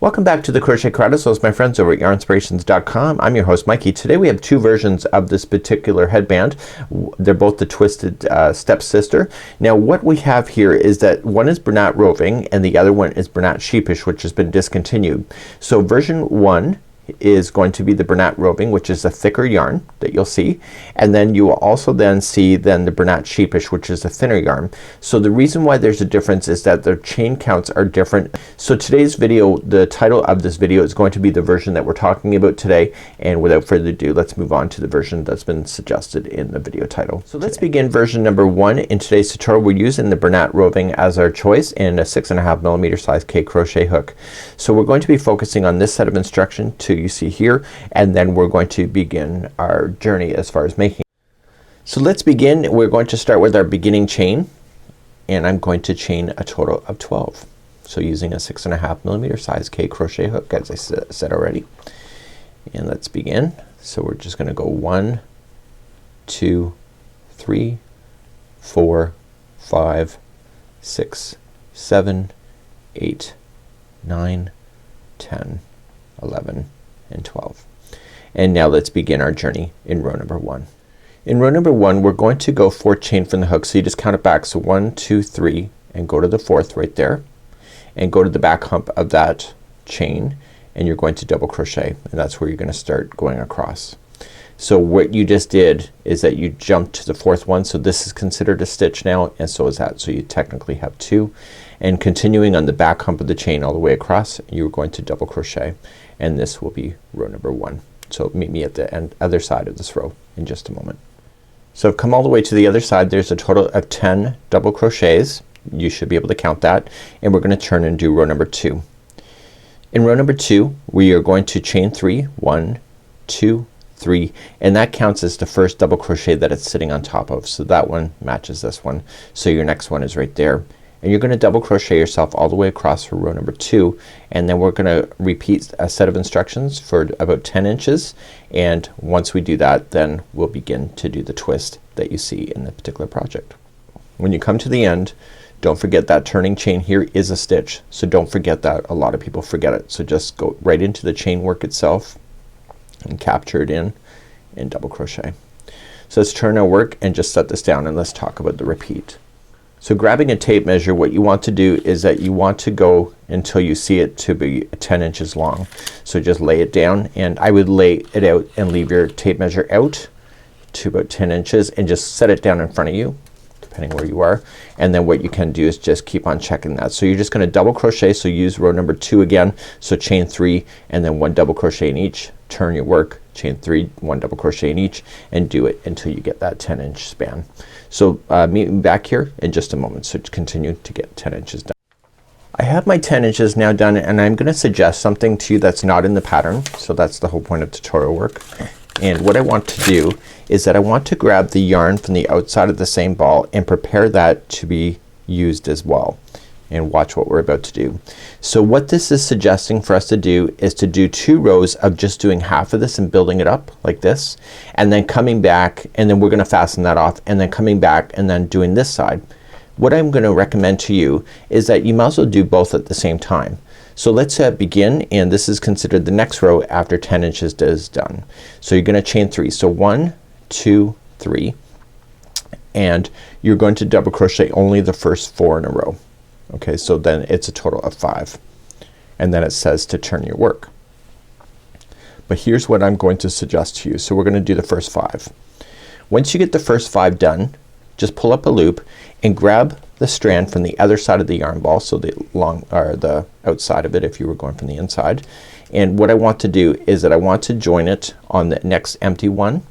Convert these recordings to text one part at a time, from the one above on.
Welcome back to the Crochet Chronicles, my friends over at yarnspirations.com. I'm your host Mikey. Today we have two versions of this particular headband. They're both the twisted stepsister. Now what we have here is that one is Bernat Roving and the other one is Bernat Sheepish, which has been discontinued. So version 1 is going to be the Bernat Roving, which is a thicker yarn that you'll see, and then you will also then see the Bernat Sheepish, which is a thinner yarn. So the reason why there's a difference is that their chain counts are different. So today's video, the title of this video is going to be the version that we're talking about today, and without further ado let's move on to the version that's been suggested in the video title. So let's begin version number 1. In today's tutorial we're using the Bernat Roving as our choice and a 6.5mm size K crochet hook. So we're going to be focusing on this set of instruction you see here, and then we're going to begin our journey as far as making. So let's begin. We're going to start with our beginning chain, and I'm going to chain a total of 12. So using a 6.5mm size K crochet hook, as I said already. And let's begin. So we're just gonna go 1, 2, 3, 4, 5, 6, 7, 8, 9, 10, 11, and 12. And now let's begin our journey in row number 1. In row number 1 we're going to go 4 chain from the hook. So you just count it back. So 1, 2, 3, and go to the 4th right there, and go to the back hump of that chain, and you're going to double crochet, and that's where you're gonna start going across. So what you just did is that you jumped to the 4th one, so this is considered a stitch now, and so is that. So you technically have 2, and continuing on the back hump of the chain all the way across, you're going to double crochet, and this will be row number 1. So meet me at the other side of this row in just a moment. So I've come all the way to the other side. There's a total of 10 double crochets. You should be able to count that, and we're gonna turn and do row number 2. In row number 2 we are going to chain 3, 1, 2, 3, and that counts as the first double crochet that it's sitting on top of. So that one matches this one. So your next one is right there. And you're gonna double crochet yourself all the way across for row number 2, and then we're gonna repeat a set of instructions for about 10 inches, and once we do that then we'll begin to do the twist that you see in the particular project. When you come to the end, don't forget that turning chain here is a stitch, so don't forget that. A lot of people forget it. So just go right into the chain work itself and capture it in and double crochet. So let's turn our work and just set this down, and let's talk about the repeat. So grabbing a tape measure, what you want to do is that you want to go until you see it to be 10 inches long. So just lay it down, and I would lay it out and leave your tape measure out to about 10 inches and just set it down in front of you depending where you are, and then what you can do is just keep on checking that. So you're just gonna double crochet, so use row number 2 again. So chain 3 and then 1 double crochet in each, turn your work, chain 3, 1 double crochet in each, and do it until you get that 10-inch span. So meet me back here in just a moment. So continue to get 10 inches done. I have my 10 inches now done, and I'm gonna suggest something to you that's not in the pattern. So that's the whole point of tutorial work. And what I want to do is that I want to grab the yarn from the outside of the same ball and prepare that to be used as well. And watch what we're about to do. So what this is suggesting for us to do is to do 2 rows of just doing half of this and building it up like this, and then coming back, and then we're gonna fasten that off, and then coming back and then doing this side. What I'm gonna recommend to you is that you might as well do both at the same time. So let's begin, and this is considered the next row after 10 inches is done. So you're gonna chain 3. So 1, 2, 3, and you're going to double crochet only the first 4 in a row. Okay, so then it's a total of 5, and then it says to turn your work. But here's what I'm going to suggest to you. So we're gonna do the first 5. Once you get the first 5 done, just pull up a loop and grab the strand from the other side of the yarn ball, so the long or the outside of it if you were going from the inside. And what I want to do is that I want to join it on the next empty one,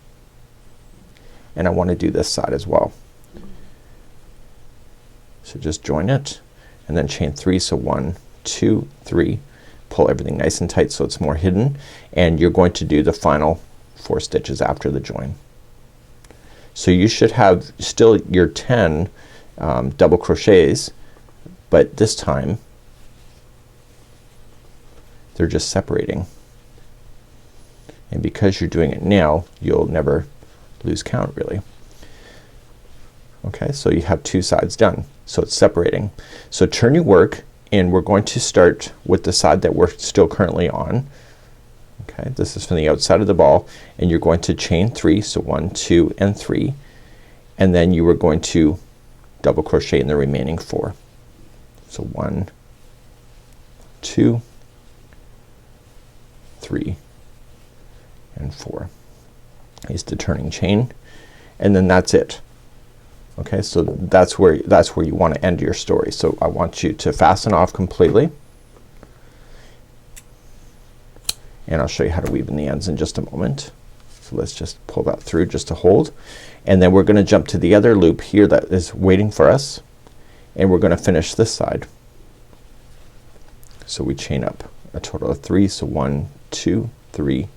and I want to do this side as well. So just join it and then chain 3. So 1, 2, 3, pull everything nice and tight so it's more hidden, and you're going to do the final 4 stitches after the join. So you should have still your 10 double crochets, but this time they're just separating, and because you're doing it now you'll never lose count really. Okay, so you have 2 sides done, so it's separating. So turn your work and we're going to start with the side that we're still currently on. Okay, this is from the outside of the ball, and you're going to chain 3, so 1, 2 and 3, and then you are going to double crochet in the remaining 4. So 1, 2, 3 and 4 is the turning chain, and then that's it. Okay, so that's where you want to end your story. So I want you to fasten off completely, and I'll show you how to weave in the ends in just a moment. So let's just pull that through just to hold, and then we're gonna jump to the other loop here that is waiting for us, and we're gonna finish this side. So we chain up a total of 3, so 1, 2, 3,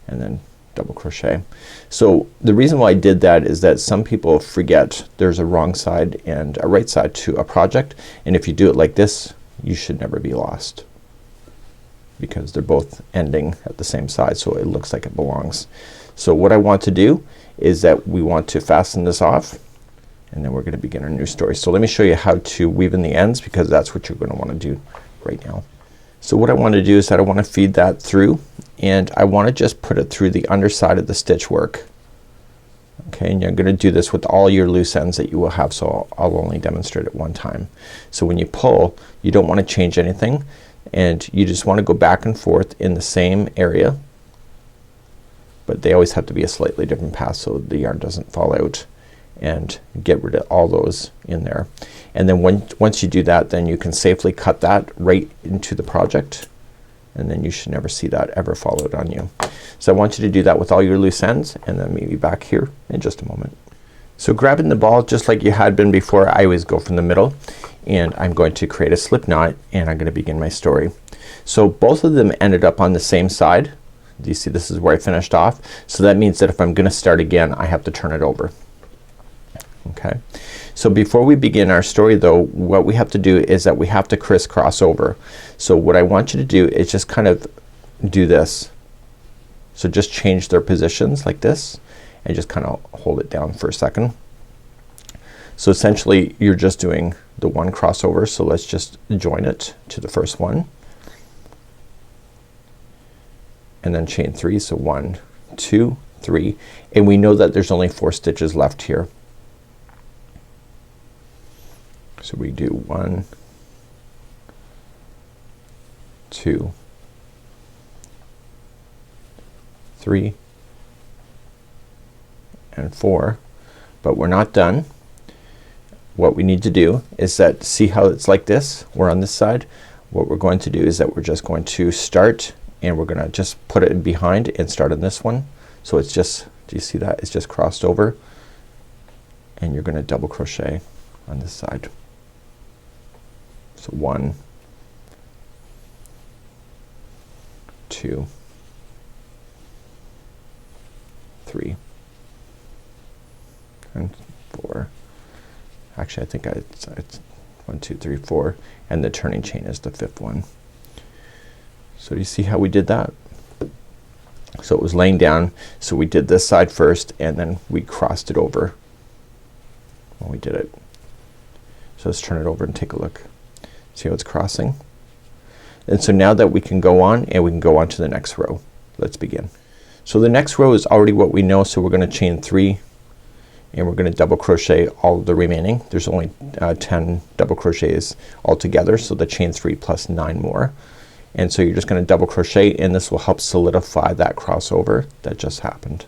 and then double crochet. So the reason why I did that is that some people forget there's a wrong side and a right side to a project, and if you do it like this, you should never be lost, because they're both ending at the same side, so it looks like it belongs. So what I want to do is that we want to fasten this off, and then we're gonna begin our new story. So let me show you how to weave in the ends, because that's what you're gonna want to do right now. So what I want to do is that I want to feed that through, and I want to just put it through the underside of the stitch work. Okay, and you're gonna do this with all your loose ends that you will have, so I'll only demonstrate it one time. So when you pull, you don't want to change anything, and you just want to go back and forth in the same area, but they always have to be a slightly different path so the yarn doesn't fall out, and get rid of all those in there. And then once you do that, then you can safely cut that right into the project, and then you should never see that ever fall out on you. So I want you to do that with all your loose ends, and then meet me back here in just a moment. So grabbing the ball just like you had been before, I always go from the middle, and I'm going to create a slip knot, and I'm gonna begin my story. So both of them ended up on the same side. Do you see this is where I finished off? So that means that if I'm gonna start again, I have to turn it over. Okay, so before we begin our story though, what we have to do is that we have to crisscross over. So what I want you to do is just kind of do this. So just change their positions like this, and just kind of hold it down for a second. So essentially you're just doing the one crossover, so let's just join it to the first one, and then chain 3, so 1, 2, 3, and we know that there's only 4 stitches left here. So we do 1, 2, 3 and 4, but we're not done. What we need to do is that, see how it's like this, we're on this side, what we're going to do is that we're just going to start, and we're gonna just put it in behind and start on this one. So it's just, do you see that? It's just crossed over, and you're gonna double crochet on this side. So 1, 2, 3 and 4. Actually I think it's 1, 2, 3, 4, and the turning chain is the 5th one. So you see how we did that? So it was laying down, so we did this side first, and then we crossed it over when we did it. So let's turn it over and take a look. See how it's crossing? And so now that we can go on, and we can go on to the next row. Let's begin. So the next row is already what we know, so we're gonna chain 3, and we're gonna double crochet all of the remaining. There's only 10 double crochets altogether, so the chain 3 plus 9 more. And so you're just gonna double crochet, and this will help solidify that crossover that just happened.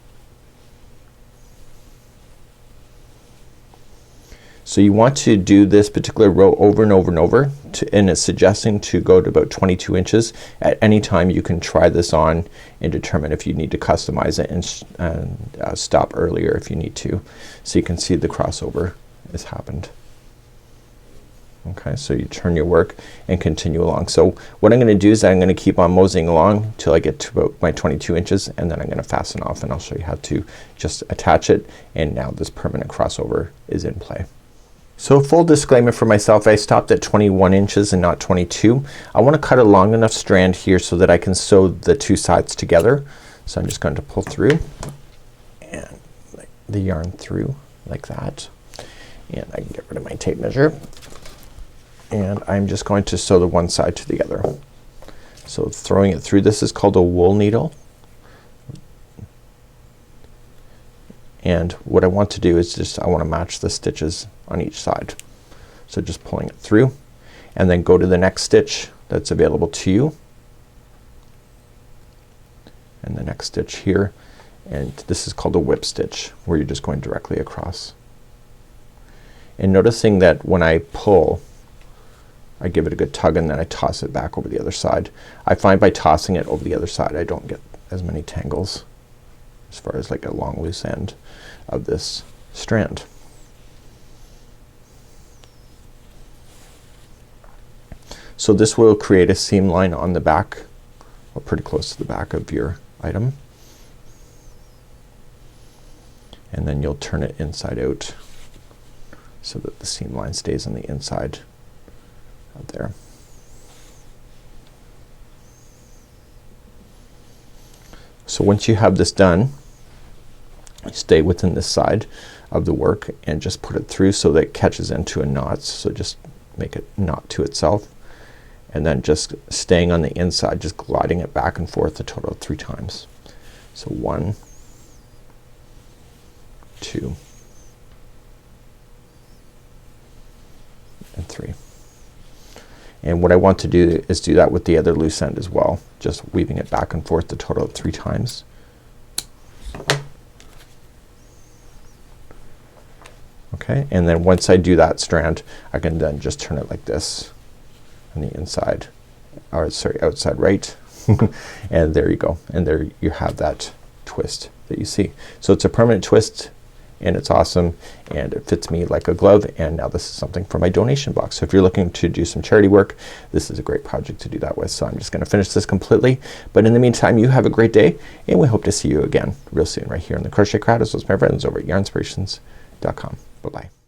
So you want to do this particular row over and over and over, and it's suggesting to go to about 22 inches. At any time you can try this on and determine if you need to customize it, and stop earlier if you need to. So you can see the crossover has happened. Okay, so you turn your work and continue along. So what I'm gonna do is I'm gonna keep on moseying along till I get to about my 22 inches, and then I'm gonna fasten off, and I'll show you how to just attach it, and now this permanent crossover is in play. So full disclaimer for myself, I stopped at 21 inches and not 22. I want to cut a long enough strand here so that I can sew the two sides together. So I'm just going to pull through and the yarn through like that, and I can get rid of my tape measure, and I'm just going to sew the one side to the other. So throwing it through, this is called a wool needle. And what I want to do is just I want to match the stitches on each side. So just pulling it through and then go to the next stitch that's available to you. And the next stitch here, and this is called a whip stitch where you're just going directly across. And noticing that when I pull, I give it a good tug and then I toss it back over the other side. I find by tossing it over the other side I don't get as many tangles as far as like a long loose end of this strand. So this will create a seam line on the back, or pretty close to the back of your item. And then you'll turn it inside out so that the seam line stays on the inside of there. So once you have this done, stay within this side of the work and just put it through so that it catches into a knot. So just make it knot to itself, and then just staying on the inside, just gliding it back and forth a total of 3 times. So 1, 2, and 3. And what I want to do is do that with the other loose end as well, just weaving it back and forth a total of 3 times. Okay, and then once I do that strand, I can then just turn it like this on the inside, or sorry, outside right. And there you go, and there you have that twist that you see. So it's a permanent twist and it's awesome and it fits me like a glove, and now this is something for my donation box. So if you're looking to do some charity work, this is a great project to do that with. So I'm just gonna finish this completely, but in the meantime you have a great day and we hope to see you again real soon right here in the Crochet Crowd, as well as my friends over at yarnspirations.com. Bye bye.